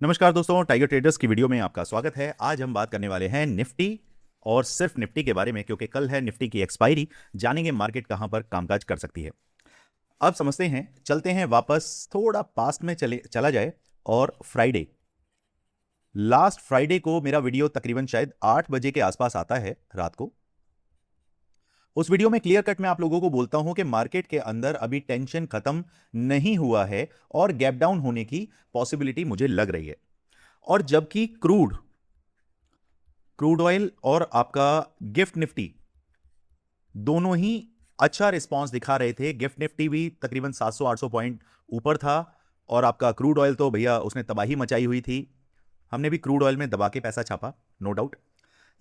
नमस्कार दोस्तों, tiger traders की वीडियो में आपका स्वागत है। आज हम बात करने वाले हैं निफ्टी और सिर्फ निफ्टी के बारे में, क्योंकि कल है निफ्टी की एक्सपायरी। जानेंगे मार्केट कहां पर कामकाज कर सकती है। अब समझते हैं, चलते हैं वापस थोड़ा पास्ट में चला जाए। और फ्राइडे, लास्ट फ्राइडे को मेरा वीडियो तकरीबन शायद 8 बजे के आसपास आता है रात को। उस वीडियो में क्लियर कट मैं आप लोगों को बोलता हूं कि मार्केट के अंदर अभी टेंशन खत्म नहीं हुआ है और गैप डाउन होने की पॉसिबिलिटी मुझे लग रही है। और जबकि क्रूड ऑयल और आपका गिफ्ट निफ्टी दोनों ही अच्छा रिस्पांस दिखा रहे थे। गिफ्ट निफ्टी भी तकरीबन 700-800 पॉइंट ऊपर था और आपका क्रूड ऑयल तो भैया उसने तबाही मचाई हुई थी। हमने भी क्रूड ऑयल में दबा के पैसा छापा, नो डाउट।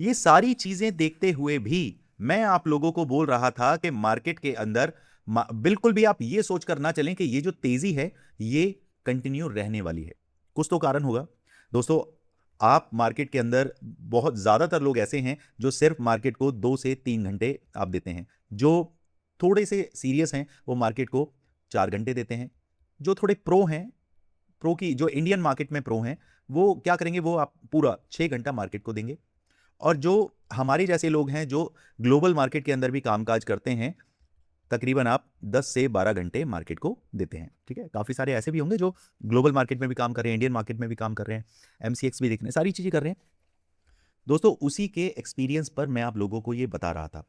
ये सारी चीजें देखते हुए भी मैं आप लोगों को बोल रहा था कि मार्केट के अंदर बिल्कुल भी आप ये सोचकर ना चलें कि ये जो तेजी है ये कंटिन्यू रहने वाली है। कुछ तो कारण होगा दोस्तों। आप मार्केट के अंदर बहुत ज्यादातर लोग ऐसे हैं जो सिर्फ मार्केट को 2 से 3 घंटे आप देते हैं। जो थोड़े से सीरियस हैं वो मार्केट को 4 घंटे देते हैं। जो थोड़े प्रो हैं, प्रो की जो इंडियन मार्केट में प्रो हैं, वो क्या करेंगे, वो आप पूरा 6 घंटा मार्केट को देंगे। और जो हमारे जैसे लोग हैं जो ग्लोबल मार्केट के अंदर भी कामकाज करते हैं, तकरीबन आप 10 से 12 घंटे मार्केट को देते हैं। ठीक है, काफी सारे ऐसे भी होंगे जो ग्लोबल मार्केट में भी काम कर रहे हैं, इंडियन मार्केट में भी काम कर रहे हैं, एमसीएक्स भी देख रहे हैं, सारी चीजें कर रहे हैं। दोस्तों उसी के एक्सपीरियंस पर मैं आप लोगों को ये बता रहा था।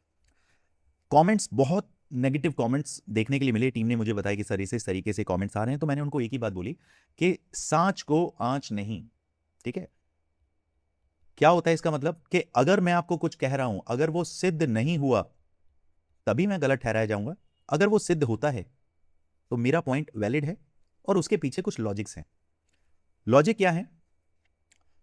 कमेंट्स, बहुत नेगेटिव कमेंट्स देखने के लिए मिले। टीम ने मुझे बताया कि सर इस तरीके से कमेंट्स आ रहे हैं, तो मैंने उनको एक ही बात बोली कि सांच को आंच नहीं। ठीक है, क्या होता है इसका मतलब कि अगर मैं आपको कुछ कह रहा हूं, अगर वो सिद्ध नहीं हुआ तभी मैं गलत ठहराया जाऊंगा। अगर वो सिद्ध होता है तो मेरा पॉइंट वैलिड है और उसके पीछे कुछ लॉजिक्स हैं। लॉजिक क्या है?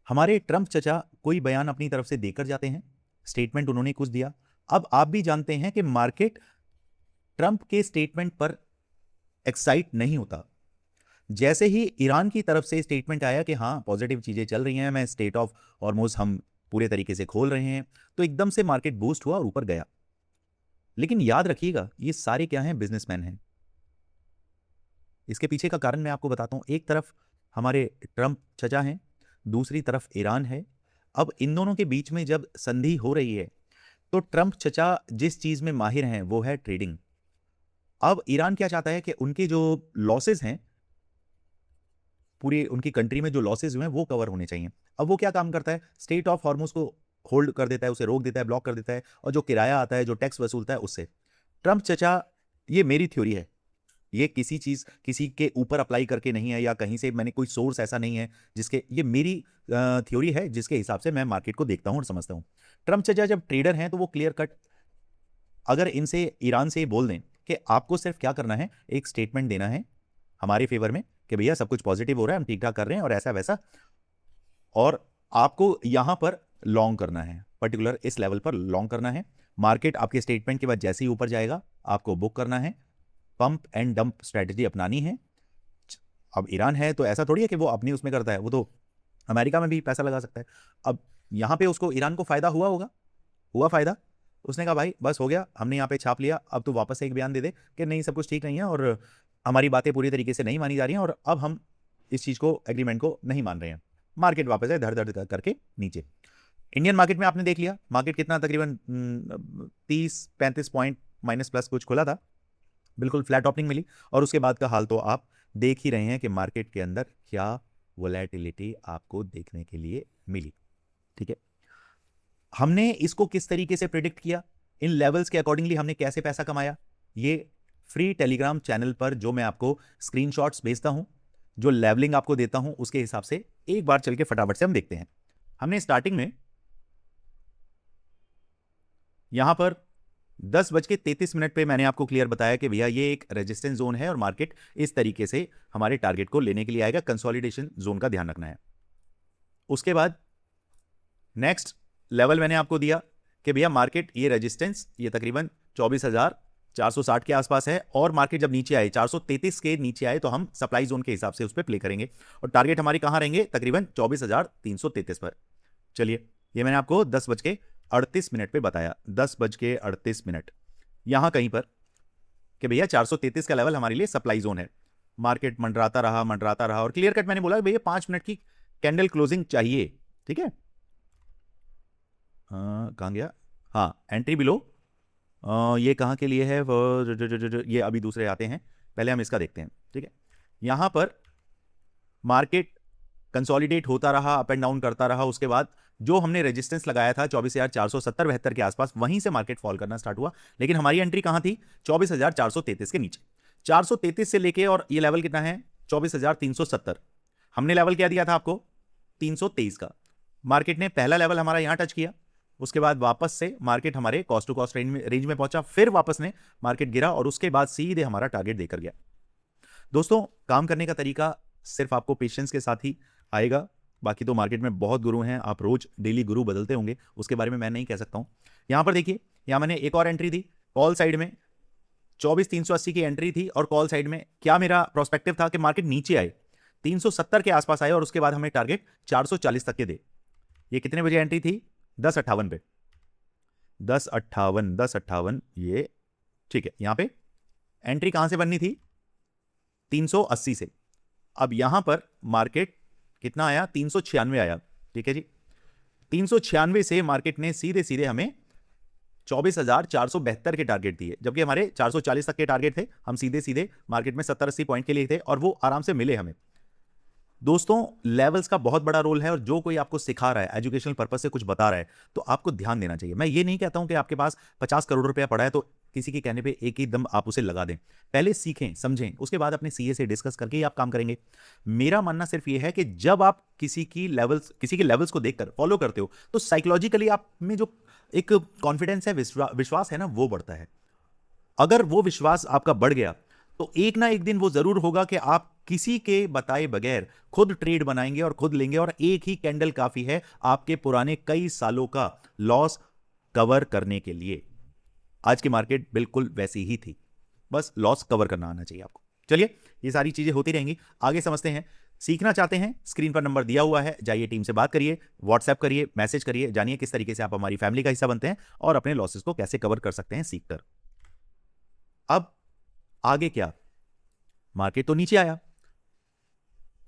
हमारे ट्रंप चचा कोई बयान अपनी तरफ से देकर जाते हैं, स्टेटमेंट उन्होंने कुछ दिया। अब आप भी जानते हैं कि मार्केट ट्रंप के स्टेटमेंट पर एक्साइट नहीं होता। जैसे ही ईरान की तरफ से स्टेटमेंट आया कि हाँ पॉजिटिव चीजें चल रही हैं, मैं स्टेट ऑफ हॉर्मुज हम पूरे तरीके से खोल रहे हैं, तो एकदम से मार्केट बूस्ट हुआ और ऊपर गया। लेकिन याद रखिएगा, ये सारे क्या हैं? बिजनेसमैन हैं। इसके पीछे का कारण मैं आपको बताता हूं। एक तरफ हमारे ट्रंप चचा हैं, दूसरी तरफ ईरान है। अब इन दोनों के बीच में जब संधि हो रही है तो ट्रंप चचा जिस चीज में माहिर हैं वो है ट्रेडिंग। अब ईरान क्या चाहता है कि उनके जो लॉसेस हैं, पूरी उनकी कंट्री में जो लॉसेस हुए हैं वो कवर होने चाहिए। अब वो क्या काम करता है? स्टेट ऑफ हॉर्मुज को होल्ड कर देता है, उसे रोक देता है, ब्लॉक कर देता है, और जो किराया आता है, जो टैक्स वसूलता है उससे। ट्रंप चचा, ये मेरी थ्योरी है, ये किसी चीज किसी के ऊपर अप्लाई करके नहीं है या कहीं से मैंने कोई सोर्स ऐसा नहीं है जिसके, ये मेरी थ्योरी है जिसके हिसाब से मैं मार्केट को देखता हूं और समझता हूं। ट्रंप चचा जब ट्रेडर हैं तो वो क्लियर कट अगर इनसे ईरान से बोल दें कि आपको सिर्फ क्या करना है, एक स्टेटमेंट देना है हमारे फेवर में कि भैया सब कुछ पॉजिटिव हो रहा है, हम ठीक ठाक कर रहे हैं और ऐसा वैसा, और आपको यहां पर लॉन्ग करना है, पर्टिकुलर इस लेवल पर लॉन्ग करना है। मार्केट आपके स्टेटमेंट के बाद जैसे ही ऊपर जाएगा आपको बुक करना है, पंप एंड डंप स्ट्रेटजी अपनानी है। अब ईरान है तो ऐसा थोड़ी है कि वो अपनी उसमें करता है, वो तो अमेरिका में भी पैसा लगा सकता है। अब यहां पे उसको, ईरान को फायदा हुआ फायदा। उसने कहा भाई बस हो गया, हमने यहाँ पे छाप लिया, अब तो वापस से एक बयान दे दे कि नहीं सब कुछ ठीक नहीं है और हमारी बातें पूरी तरीके से नहीं मानी जा रही हैं और अब हम इस चीज को, एग्रीमेंट को नहीं मान रहे हैं। मार्केट वापस है धड़ धड़ करके नीचे। इंडियन मार्केट में आपने देख लिया, मार्केट कितना तकरीबन 30-35 पॉइंट माइनस प्लस कुछ खुला था, बिल्कुल फ्लैट ओपनिंग मिली। और उसके बाद का हाल तो आप देख ही रहे हैं कि मार्केट के अंदर क्या वोलेटिलिटी आपको देखने के लिए मिली। ठीक है, हमने इसको किस तरीके से प्रिडिक्ट किया, इन लेवल्स के अकॉर्डिंगली हमने कैसे पैसा कमाया, ये फ्री टेलीग्राम चैनल पर जो मैं आपको स्क्रीनशॉट्स भेजता हूं, जो लेवलिंग आपको देता हूं, उसके हिसाब से एक बार चल के फटाफट से हम देखते हैं। हमने स्टार्टिंग में यहां पर 10:33 पे मैंने आपको क्लियर बताया कि भैया ये एक रेजिस्टेंस जोन है और मार्केट इस तरीके से हमारे टारगेट को लेने के लिए आएगा। कंसोलिडेशन जोन का ध्यान रखना है। उसके बाद नेक्स्ट लेवल मैंने आपको दिया कि भैया मार्केट ये रेजिस्टेंस, ये तकरीबन 24,460 के आसपास है और मार्केट जब नीचे आए 433 के नीचे आए तो हम सप्लाई जोन के हिसाब से उस पर प्ले करेंगे और टारगेट हमारी कहां रहेंगे, तकरीबन 24,333 पर। चलिए, ये मैंने आपको 10:38 पे बताया, 10:38 यहां कहीं पर कि भैया 433 का लेवल हमारे लिए सप्लाई जोन है। मार्केट मंडराता रहा और क्लियर कट मैंने बोला भैया 5 मिनट की कैंडल क्लोजिंग चाहिए, ठीक है। कहाँ गया, हाँ एंट्री बिलो, ये कहाँ के लिए है ये अभी दूसरे आते हैं, पहले हम इसका देखते हैं, ठीक है। यहां पर मार्केट कंसोलिडेट होता रहा, अप एंड डाउन करता रहा, उसके बाद जो हमने रेजिस्टेंस लगाया था 24,470-72 के आसपास, वहीं से मार्केट फॉल करना स्टार्ट हुआ। लेकिन हमारी एंट्री कहां थी, 24,433 के नीचे, 433 से लेके, और ये लेवल कितना है 24,370, हमने लेवल क्या दिया था आपको 323 का। मार्केट ने पहला लेवल हमारा यहां टच किया, उसके बाद वापस से मार्केट हमारे कॉस्ट टू कॉस्ट रेंज में पहुंचा, फिर वापस ने मार्केट गिरा और उसके बाद सीधे हमारा टारगेट देकर गया। दोस्तों काम करने का तरीका सिर्फ आपको पेशेंस के साथ ही आएगा, बाकी तो मार्केट में बहुत गुरु हैं, आप रोज डेली गुरु बदलते होंगे, उसके बारे में मैं नहीं कह सकता हूं। यहां पर देखिए, यहां मैंने एक और एंट्री दी, कॉल साइड में 24,380 की एंट्री थी, और कॉल साइड में क्या मेरा प्रोस्पेक्टिव था कि मार्केट नीचे आए, 370 के आसपास आए, और उसके बाद हमें टारगेट 440 तक के दे। ये कितने बजे एंट्री थी, 10:58 पे, 10:58 ये, ठीक है। यहां पे एंट्री कहां से बननी थी, 380 से। अब यहां पर मार्केट कितना आया, 396 आया, ठीक है जी। 396 से मार्केट ने सीधे सीधे हमें 24,472 के टारगेट दिए, जबकि हमारे 440 तक के टारगेट थे। हम सीधे सीधे मार्केट में 70-80 पॉइंट के लिए थे, और वो आराम से मिले हमें। दोस्तों लेवल्स का बहुत बड़ा रोल है, और जो कोई आपको सिखा रहा है, एजुकेशनल पर्पस से कुछ बता रहा है, तो आपको ध्यान देना चाहिए। मैं ये नहीं कहता हूं कि आपके पास 50 करोड़ रुपया पड़ा है तो किसी के कहने पे एक ही दम आप उसे लगा दें। पहले सीखें, समझें, उसके बाद अपने सीए से डिस्कस करके ही आप काम करेंगे। मेरा मानना सिर्फ ये है कि जब आप किसी के लेवल्स को देखकर फॉलो करते हो, तो साइकोलॉजिकली आप में जो एक कॉन्फिडेंस है, विश्वास है ना, वो बढ़ता है। अगर वो विश्वास आपका बढ़ गया, तो एक ना एक दिन वो जरूर होगा कि आप किसी के बताए बगैर खुद ट्रेड बनाएंगे और खुद लेंगे, और एक ही कैंडल काफी है आपके पुराने कई सालों का लॉस कवर करने के लिए। आज की मार्केट बिल्कुल वैसी ही थी, बस लॉस कवर करना आना चाहिए आपको। चलिए, ये सारी चीजें होती रहेंगी, आगे समझते हैं। सीखना चाहते हैं, स्क्रीन पर नंबर दिया हुआ है, जाइए टीम से बात करिए, व्हाट्सएप करिए, मैसेज करिए, जानिए किस तरीके से आप हमारी फैमिली का हिस्सा बनते हैं और अपने लॉसेस को कैसे कवर कर सकते हैं सीखकर। अब आगे क्या, मार्केट तो नीचे आया,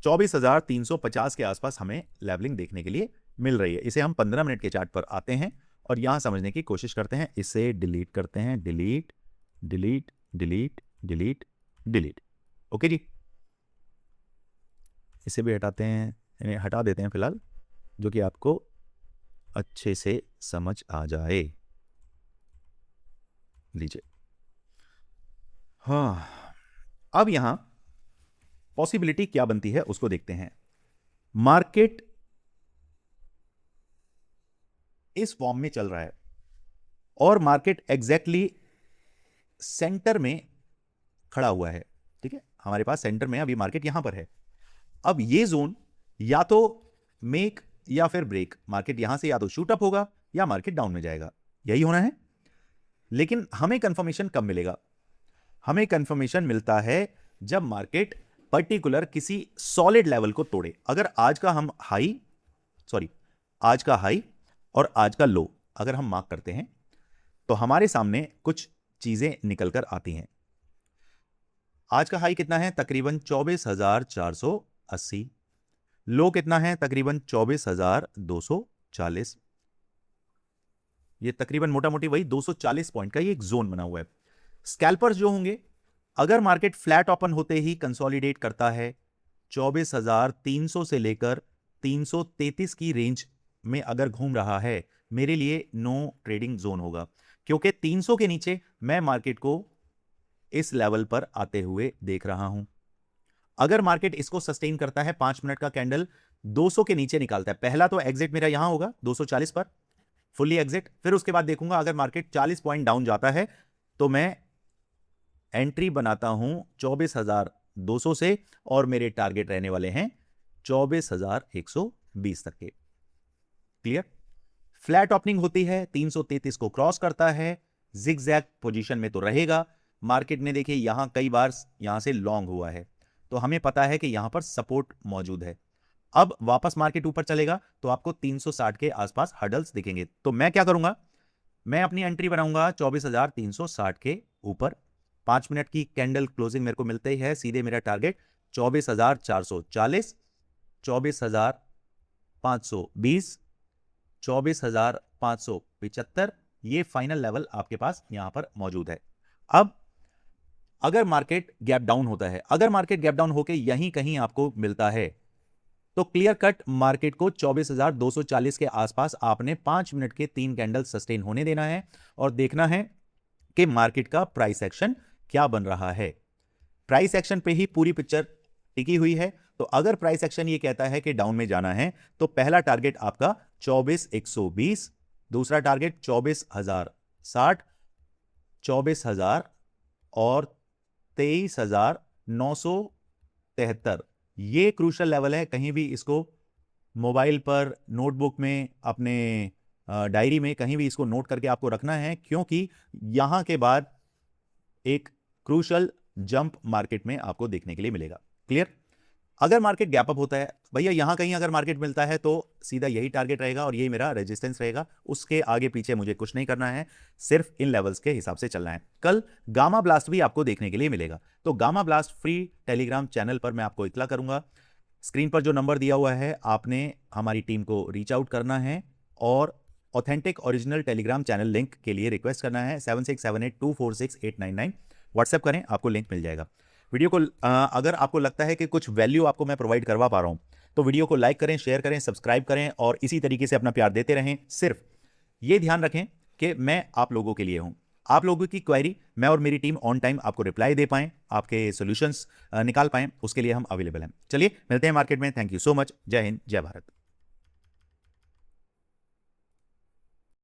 24,350 के आसपास हमें लेवलिंग देखने के लिए मिल रही है। इसे हम 15 मिनट के चार्ट पर आते हैं और यहां समझने की कोशिश करते हैं। इसे डिलीट करते हैं, delete delete delete delete delete, okay जी। इसे भी हटाते हैं, इन्हें हटा देते हैं फिलहाल, जो कि आपको अच्छे से समझ आ जाए। लीजिए, हाँ, अब यहां पॉसिबिलिटी क्या बनती है उसको देखते हैं। मार्केट इस फॉर्म में चल रहा है और मार्केट एग्जैक्टली सेंटर में खड़ा हुआ है, ठीक है। हमारे पास सेंटर में अभी मार्केट यहां पर है। अब ये जोन या तो मेक या फिर ब्रेक, मार्केट यहां से या तो शूट अप होगा या मार्केट डाउन में जाएगा, यही होना है। लेकिन हमें कंफर्मेशन कब मिलेगा, हमें कंफर्मेशन मिलता है जब मार्केट पर्टिकुलर किसी सॉलिड लेवल को तोड़े। अगर आज का हाई और आज का लो अगर हम मार्क करते हैं, तो हमारे सामने कुछ चीजें निकल कर आती हैं। आज का हाई कितना है, तकरीबन 24,480, लो कितना है, तकरीबन 24,240। ये तकरीबन मोटा मोटी वही 240 पॉइंट का ये एक जोन बना हुआ है। स्कैल्पर्स जो होंगे, अगर मार्केट फ्लैट ओपन होते ही कंसोलिडेट करता है 24,300 से लेकर 333 की रेंज में अगर घूम रहा है, मेरे लिए नो ट्रेडिंग जोन होगा, क्योंकि 300 के नीचे मैं मार्केट को इस लेवल पर आते हुए देख रहा हूं। अगर मार्केट इसको सस्टेन करता है, 5 मिनट का कैंडल 200 के नीचे निकालता है, पहला तो एग्जिट मेरा यहां होगा 240 पर, फुल्ली एग्जिट। फिर उसके बाद देखूंगा अगर मार्केट 40 पॉइंट डाउन जाता है तो मैं एंट्री बनाता हूं 24,200 से, और मेरे टारगेट रहने वाले हैं 24,120 तक के। क्लियर? फ्लैट ओपनिंग होती है, 333 को क्रॉस करता है, जिगजैग पोजीशन में तो रहेगा। मार्केट ने देखिए यहां कई बार यहां से लॉन्ग हुआ है, तो हमें पता है कि यहां पर सपोर्ट मौजूद है। अब वापस मार्केट ऊपर चलेगा तो आपको 360 के आसपास हर्डल्स दिखेंगे। तो मैं क्या करूंगा, मैं अपनी एंट्री बनाऊंगा 24,360 के ऊपर। 5 मिनट की कैंडल क्लोजिंग मेरे को मिलते ही है, सीधे मेरा टारगेट 24,440, 24,000 24,520, 24,575, ये फाइनल लेवल आपके पास यहां पर मौजूद है। अब अगर मार्केट गैप डाउन होता है, अगर मार्केट गैप डाउन होकर यहीं कहीं आपको मिलता है, तो क्लियर कट मार्केट को 24,240 के आसपास आपने 5 मिनट के 3 कैंडल सस्टेन होने देना है और देखना है कि मार्केट का प्राइस एक्शन क्या बन रहा है। प्राइस एक्शन पे ही पूरी पिक्चर टिकी हुई है। तो अगर प्राइस एक्शन ये कहता है कि डाउन में जाना है, तो पहला टारगेट आपका 24,120, दूसरा टारगेट 24,060, 24,000 और 23,973। ये क्रूशल लेवल है। कहीं भी इसको मोबाइल पर, नोटबुक में, अपने डायरी में कहीं भी इसको नोट करके आपको रखना है, क्योंकि यहां के बाद एक क्रूशल जंप मार्केट में आपको देखने के लिए मिलेगा। क्लियर? अगर मार्केट गैप अप होता है भैया, यहां कहीं अगर मार्केट मिलता है तो सीधा यही टारगेट रहेगा और यही मेरा रेजिस्टेंस रहेगा। उसके आगे पीछे मुझे कुछ नहीं करना है, सिर्फ इन लेवल्स के हिसाब से चलना है। कल गामा ब्लास्ट भी आपको देखने के लिए मिलेगा। तो gamma blast free Telegram channel पर मैं आपको इतला करूंगा। स्क्रीन पर जो नंबर दिया हुआ है, आपने हमारी टीम को रीच आउट करना है और authentic original Telegram channel link के लिए रिक्वेस्ट करना है। 7678246899 व्हाट्सएप करें, आपको लिंक मिल जाएगा। वीडियो को अगर आपको लगता है कि कुछ वैल्यू आपको मैं प्रोवाइड करवा पा रहा हूं, तो वीडियो को लाइक करें, शेयर करें, सब्सक्राइब करें और इसी तरीके से अपना प्यार देते रहें। सिर्फ ये ध्यान रखें कि मैं आप लोगों के लिए हूं। आप लोगों की क्वेरी मैं और मेरी टीम ऑन टाइम आपको रिप्लाई दे पाएं, आपके सॉल्यूशंस निकाल पाएं, उसके लिए हम अवेलेबल हैं। चलिए मिलते हैं मार्केट में। Thank you so much. जय हिंद, जय भारत।